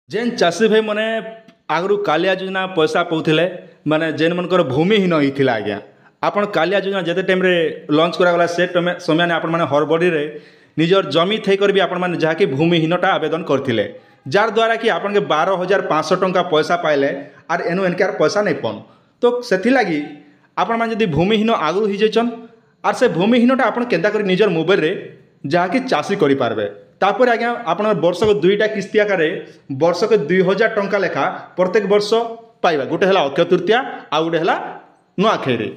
जेन चाषी भाई मैंने आगु कालिया योजना पैसा पाऊले माने जेन मनकर भूमिहीन होता आज्ञा आपन कालिया योजना जिते टाइम लंच करागला से समय आपण मैंने हरबड़ी निजर जमी थी भी आपण मैंने जहाँकि भूमिहीनता आवेदन करते जार द्वारा कि आपन के 12,500 टंका पैसा पाइले आर एनु एनके पैसा नहीं पन तो से लगी आपण मैंने जब भूमिहीन आगु हो जाइछन आर से भूमिहीनटा आपन केन्ता कर निजर मोबाइल रे जहाँकि चाषी करें तापर आज्ञा आप वर्ष को दुईटा किस्ती आकार वर्ष के 2,000 टंका लेखा प्रत्येक वर्ष पाइबा गोटे है अक्षय तृतीया आ गोटे है नुआखाई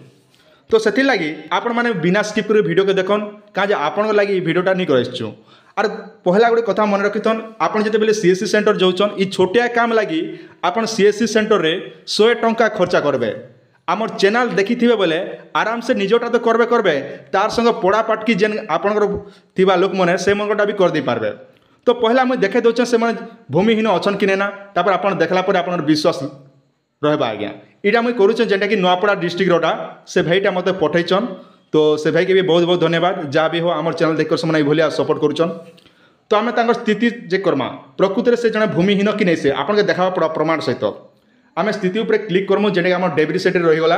तो से लगी आपण मैंने बिना स्किप कर वीडियो के देखन कहाँ आपण लगी वीडियोटा नहीं कर आर पहला गोटे कथा मन रखिथन आपन जिते बेले सीएससी सेंटर जाऊन ई छोटिया काम लगी आपन सीएससी सेंटर रे 100 टंका खर्चा करबे आमर चैनल देखी थे बोले आराम से निजटा तो करबे तार संग पड़ा पाटकी जेन आपंकर लोक मैंने से मनटा भी कर दे पारबे तो पहला मुझे देखे दौचे से भूमिहीन अच्छन कि ना तापर आप देखला पर आप विश्वास रहा आज्ञा यहाँ मुझे करुचे जेनटा कि नुआपड़ा डिस्ट्रिक्टा से भाईटा मत पठैचन तो से भाई के भी बहुत बहुत धन्यवाद जहाँ भी हो आम चैनल देख से भाया सपोर्ट करुचन तो आम स्थिति जे करमा प्रकृति से जड़े भूमिहीन कि नहीं से आपन देखा पड़ा प्रमाण सहित आम स्थिति उपर क्लिक करमु जेटा आम डेब्री सेट रहीगला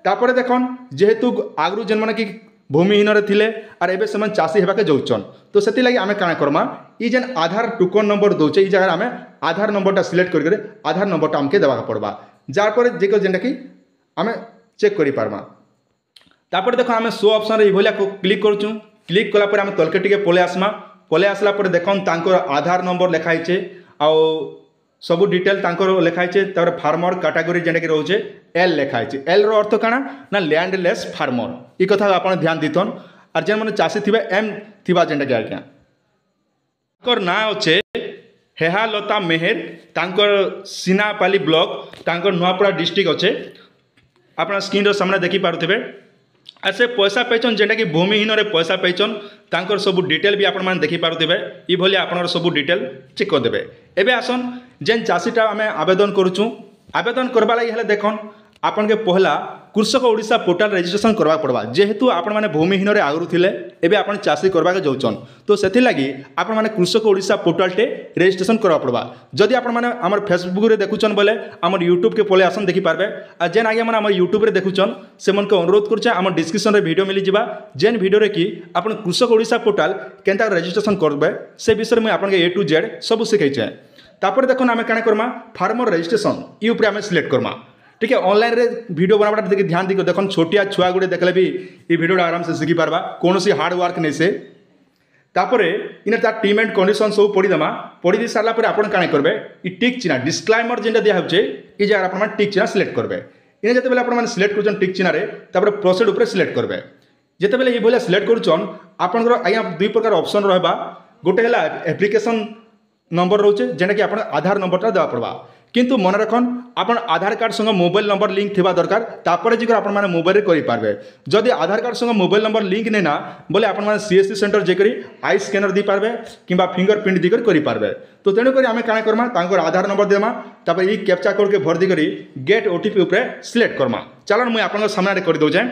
तापर देखन जेहेतु आगु जेन मैंने कि भूमिहीन थे आर एबे से चाषी होगा जाऊन तो से लगी आम काण करमा ई जेन आधार टोकन नंबर दौचे ई जगह आम आधार नंबरटा सिलेक्ट करके आधार नंबरटा आमके देवा पड़वा जार पर जेनटा कि आम चेक कर पार्मा तापर देख आम शो ऑप्शन ये क्लिक करूँ क्लिक कलापर आम तलके टिके पले आसला पर देखन तांकर आधार नंबर लिखाई आ सबू डिटेल लिखाई तापर फार्मर कैटेगरी जेनटा कि रोचे एल लिखाई एल रो अर्थ काना ना लैंडलेस फार्मर ये कथा आप ध्यान दीतन और जेन मैंने चाषी थी एम थी जेनटा कि आज्ञा ना अच्छे हेहा लता मेहर तांकर सीनापाली ब्लॉक तांकर नुआपड़ा डिस्ट्रिक्ट अच्छे आप स्क्रीन सामने देखी पारे आ से पैसा पाइछन जेनटा कि भूमिहीन पैसा पाइछन तांकर सब डिटेल भी आपण मैंने देखी पारुथिबे ई भली आपनर सब डिटेल चेक कर देबे एबे आसन जेन चाषीटा आम आवेदन करूँ आवेदन करवा लगी हेले देखन आपन के पहला कृषक ओडिशा पोर्टाल रजिस्ट्रेशन करवा पड़वा जेहेतु आपण मैंने भूमिहीन आगु थे एबे आपण चाषी करवा के जाऊन तो से लगी आपण मैंने कृषक ओडिशा पोर्टाल टे रजिस्ट्रेशन करवा पड़वा जदि आपण मैंने आम फेसबुक रे देखुचन बोले आम यूट्यूब के पले आसन देखी पारबे आ जेन आगे मैंने आम यूट्यूब रे देखुचन से मन को अनुरोध करुचे आम डिस्क्रिप्शन रे वीडियो मिली जिबा जेन वीडियो रे कि आपण कृषक ओडिशा पोर्टाल केनता रजिस्ट्रेशन करबे से विषय में आपन के A to Z सब सिखाइछे तापर देखन आम काण करमा फार्मर रजिस्ट्रेशन ई ऊपर आम सिलेक्ट करमा ठीक है ऑनलाइन रे वीडियो बनावाटा देखिए ध्यान दी देखन छोटिया छुआ गुड़े देखले भी ये वीडियो आराम से शिखी पारबा कौन सी हार्ड वर्क नहीं से तापर इन तार टीम एंड कंडीशन सब पढ़ीदेमा पढ़ी दी सारा आपन काण करबे ई टिक चिन्ह डिस्क्लेमर जेनटा दिया होचे ई जगह आपन टिक चिन्ह सिलेक्ट करबे इन जते बेले आपन सिलेक्ट करछन टिक चिन्ह रे तापर प्रोसीड ऊपर सिलेक्ट करबे जते बेले ये भले सिलेक्ट करछन आपनकर आया दुई प्रकार ऑप्शन रहबा गोटे हला एप्लिकेशन नंबर रोचे जेना कि आपन आधार नंबरटा देवा पड़वा किंतु मन रखन आपन आधार कार्ड संग मोबाइल नंबर लिंक थिबा दरकार तापर जिकर आपन माने मोबाइल रे करि पारबे जदि आधार कार्ड संग मोबाइल नंबर लिंक नै ना बोले आपन माने सीएससी सेंटर जे करी आई स्कैनर दी पारबे किबा फिंगरप्रिंट दी करि पारबे तो तेणु करी आमे काना करमा तांकर आधार नंबर देमा तापर ई कैप्चा कोड के भर दी करी गेट ओटीपी ऊपर सिलेक्ट करमा चलन मुई आपन सामने रे कर दउ जाय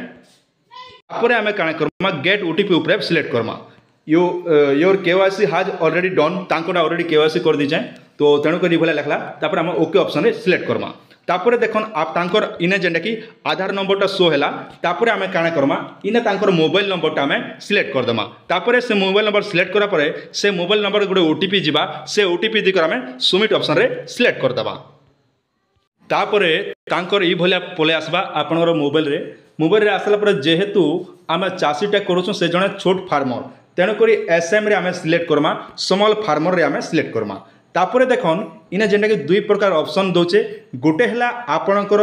तापर आमे काना करमा गेट ओटीपी ऊपर सिलेक्ट करमा योर केवाईसी हाज ऑलरेडी डन तांकोटा ऑलरेडी केवाईसी कर दी जाए तो तेणुक भले लिखला तापर आम ओके ऑप्शन रे सिलेक्ट करमा तापर देखन आप तांकर इने जेनटा कि आधार नंबरटा शो हैला तापर आमे काना करमा इने तांकर मोबाइल नंबरटा आमे सिलेक्ट कर देमा तापर से मोबाइल नंबर सिलेक्ट करा परे से मोबाइल नंबर गोटे ओटीपी जिबा से ओटीपी दिकर आमे सबमिट ऑप्शन रे सिलेक्ट कर देबा तापर तांकर ई भलिया पले आसबा आपनकर मोबाइल रे आसला पर जेहेतु आमे चाषीटा करूछु से जने छोट फार्मर तेणुक एसएम रे आमे सिलेक्ट करमा स्मॉल फार्मर रे आमे सिलेक्ट करमा तापर देखन इने जेनटा कि दुई प्रकार ऑप्शन दौचे गोटे हला आपणकर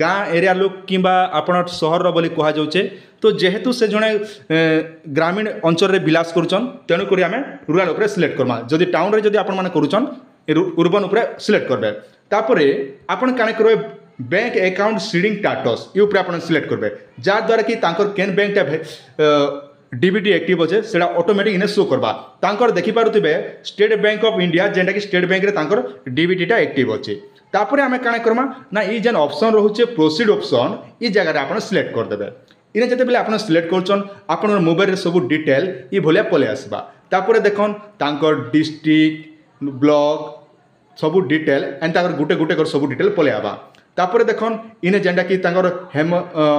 गाँ एरिया लोक किंबा आपण सहर बोली कहा जाउचे तो जेहेतु से जने ग्रामीण अंचल रे बिलास करूछन तेणुक आमे रूरल ऊपर सिलेक्ट करमा जदि टाउन रे जदि आपण माने करूछन अर्बन ऊपर सिलेक्ट करबे तापर आपण काने करबे बैंक अकाउंट सीडिंग स्टेटस ये ऊपर आपण सिलेक्ट करबे जार द्वारा कि तांकर केन बैंकटा डीबीटी एक्टिव अच्छे से ऑटोमेटिक इन्हें शो करवा तांकर देखि पारुथिबे स्टेट बैंक ऑफ इंडिया जेनटा कि स्टेट बैंक रे तांकर डीबीटीटा एक्टिव अच्छे तापर आमे काना करमा ना ई जेन ऑप्शन रोचे प्रोसीड ऑप्शन ई जगह रे आपण सिलेक्ट कर देबे इने जते बेले आपण सिलेक्ट करछन आपण मोबाइल रे सब डिटेल ई भलिया पले आसबा तापर देखन तांकर डिस्ट्रिक्ट ब्लॉक सबू डिटेल एंता गुटे गुटे कर सबू डिटेल पलि आवा। तापर देखन इने जेनटा कि तांकर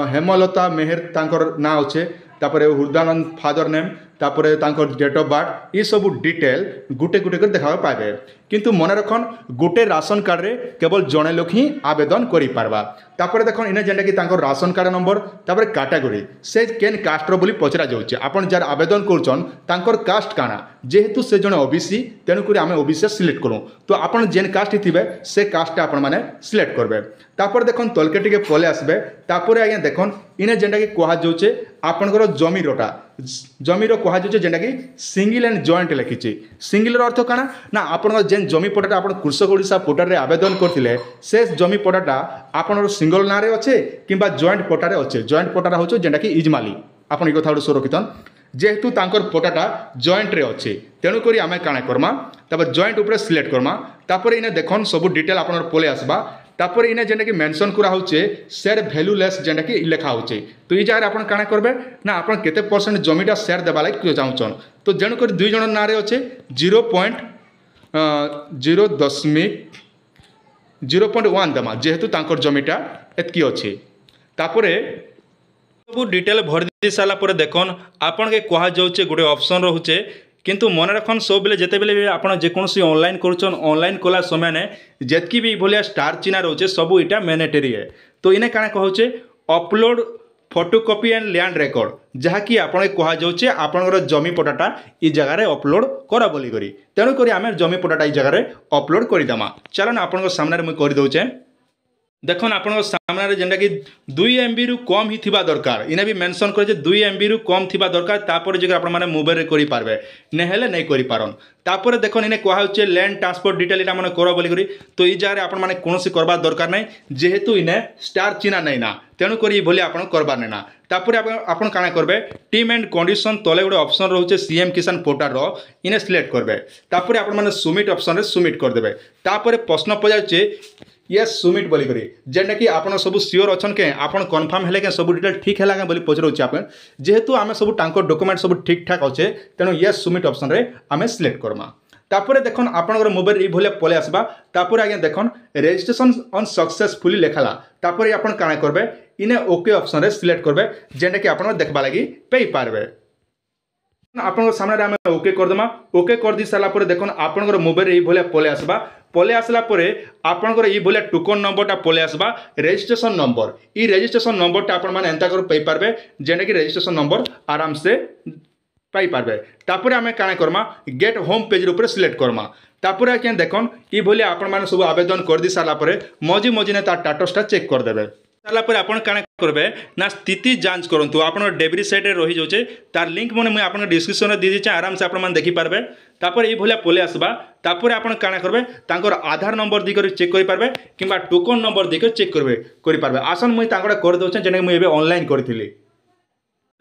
हेमलता मेहर तांकर ना अच्छे, तापर हृदयानंद फादर नेम, तापर तांकर डेट ऑफ बर्थ, ये सब डिटेल गुटे गुटे कर देखा पाइबे। किंतु मन रखन गोटे राशन कार्ड रे केवल जड़े लोक ही आवेदन करि पारबा। तापर देखन इने जेनटा कि तांकर राशन कार्ड नंबर, तापर कैटेगरी से केन कास्टर बोली पचरा जाउचे। आपण जार आवेदन करछन तांकर कास्ट काना, जेहेतु से जने ओबीसी तेनु करी आमे ओबीसी सिलेक्ट करू। तो आपण जेन कास्ट थिबे से कास्ट आपण माने सिलेक्ट करबे। तापर देखन तलके टिके पले आसबे। तापर आज्ञा देखन इने जेनटा कि कहा जाउचे आपनकर जमीरटा, जमीर कहा जाउचे जेनटा कि सिंगल एंड जॉइंट लिखिछि। सिंगल रो अर्थ काना ना आपनकर जेन जमी पटाटा आपण कृषक ओडिशा पोर्टल रे आवेदन करथिले से जमी पटाटा आपनर सिंगल ना रे अच्छे किंबा जॉइंट पटारे अच्छे। जॉइंट पटारा होचो जेनटा कि इजमाली। आपण ई कथा सुरक्षितन जेहेतु तांकर पटाटा जॉइंट रे अच्छे तेणु करी आमे काना करमा तब जॉइंट ऊपर सिलेक्ट करमा। तापर इने देखन सब डिटेल आपनर पले आसबा। तापर इने जेनटा कि मेंशन करा होचे शेयर वैल्यूलेस जेनटा कि लिखा होचे। तो ई जगह आपण काना करबे ना आपण केते परसेंट जमीटा शेयर देबा लाग क्यों चाहउछन। तो जेनु कर दुई जण नारे अच्छे 0.1 देमा जेहेतु तांकर जमीटा एतकी अच्छे। तापरे सब डिटेल भर दी सारा पर देखन आपन के कहा जाउचे गोटे ऑप्शन रहउचे। किंतु मन रखन सब बेले जेते बेले आपण जेकोसी ऑनलाइन करूछन ऑनलाइन कला समय ने जेतकी भी भलिया स्टार चिन्ह रहउचे सब इटा मैंडेटरी है। तो इने काना कहउचे upload photocopy and land record जहाँकि आपण कहा जाउचे आपनकर जमी पटाटा ई जगह रे अपलोड करा बोली करी। तेणु करी आमे जमी पटाटा ई जगह रे अपलोड करि दमा। चलन आपनकर सामने रे म करि दउचे। देखन आपन सामने जेनटा कि 2 MB रु कम ही थिबा दरकार। इने भी मेंशन करे जे 2 MB रु कम थिबा दरकार। तापर जे आपण माने मोबाइल रे करि पारबे नेहेले नै करि पारन। तापर देखन इने कहा होचे लैंड ट्रांसपोर्ट डिटेल इटा माने करो बोली करी। तो ई जारे आपण माने कोनोसी करबा दरकार नै जेहेतु इने स्टार चिन्ह नै ना तेणु करी भली आपण करबा नै ना। तापर आपण काना करबे टीम एंड कंडीशन तले गोटे ऑप्शन रहउचे सीएम किसान पोर्टल रो इने सिलेक्ट करबे। तापर आपण माने सबमिट ऑप्शन रे सबमिट कर देबे। तापर प्रश्न पजाउचे यस सबमिट बोली करी जेनटा कि आपण सब सियोर अछन के आपण कंफर्म हेले के सब डिटेल ठीक हैला के बोली पचरउचे। आपण जेहेतु आमे सब टांको डॉक्यूमेंट सब ठीक ठाक अच्छे तेणु यस सबमिट ऑप्शन रे आमे सिलेक्ट करमा। तापर देखन आपनकर मोबाइल ई भले पले आसबा। तापर आज्ञा देखन रजिस्ट्रेशन ऑन सक्सेसफुली लेखाला। तापर आपण काना करबे इने ओके ऑप्शन रे सिलेक्ट करबे जेनटा कि आपण देखबा लागि पेई पारबे। आपनकर सामने आमे ओके कर देमा। ओके कर दी साला पर देखन आपनकर मोबाइल ई भले पले आसबा। पले आसला परे आपनकर ई भले टोकन नंबरटा पले आसबा रजिस्ट्रेशन नंबर। ई रजिस्ट्रेशन नंबरटा आपण माने एंता कर पेई पारबे जेने कि रजिस्ट्रेशन नंबर आराम से पाई पारबे। तापर आमे काना करमा गेट होम पेज ऊपर सिलेक्ट करमा। तापर क्या देखन ई भले आपण माने सब आवेदन कर दी साला परे मजी मजी ने ता स्टेटसटा चेक कर देबे। साला पर आपण काना करबे ना स्थिति जांच करंतु आपण डेब्री साइट रे रही जाउचे तार लिंक मने मैं आपण डिस्क्रिप्शन रे दी दिचे आराम से आपण मान देखि पारबे। तापर ई भले पले आसबा। तापर आपण काना करबे तांकर आधार नंबर दी कर चेक करि पारबे किबा टोकन नंबर दी कर चेक करबे करि पारबे। आसन मुई तांगडा कर दउचे जेने मुई एबे ऑनलाइन करथिली।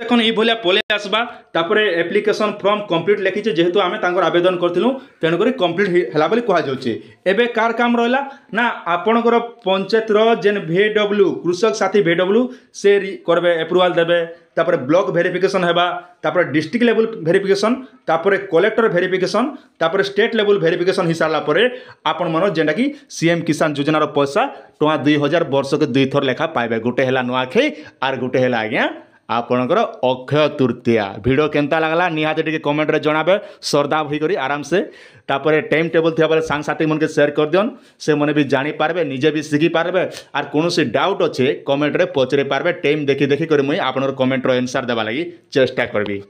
देखन ई भलिया पले आसबा। तापर एप्लिकेशन फॉर्म कंप्लीट लिखिचे जेहेतु आमे तांकर आवेदन करथिलु तेनु करी कंप्लीट हला बोली कहा जाउचे। एबे कार काम रहला ना आपनकर पंचायत रो जेन VW कृषक साथी VW से करबे अप्रूवल देबे। तापर ब्लॉक वेरिफिकेशन हेबा। तापर डिस्ट्रिक्ट लेवल वेरिफिकेशन, तापर कलेक्टर वेरिफिकेशन, तापर स्टेट लेवल वेरिफिकेशन हिसाबला परे आपण मन जेंडा कि सीएम किसान योजना रो पैसा टका 2000 वर्ष के 2 थर लेखा पाइबे। गुटे हला नुआखै आर गुटे हला आज्ञा आपणकर अक्षय तृतीया। वीडियो केनता लागला निहाते टिके कमेंट रे जणाबे सरदा होई करी आराम से। तापर टाइम टेबल थिया बेले सांग साथी मन के शेयर कर दियन से मने भी जानि पारबे निजे भी सिखि पारबे। आर कोनोसी डाउट अच्छे कमेंट रे पचरे पारबे। टाइम देखि देखि करी मुई आपनर कमेंट रो आंसर देबा लागि चेष्टा करबी।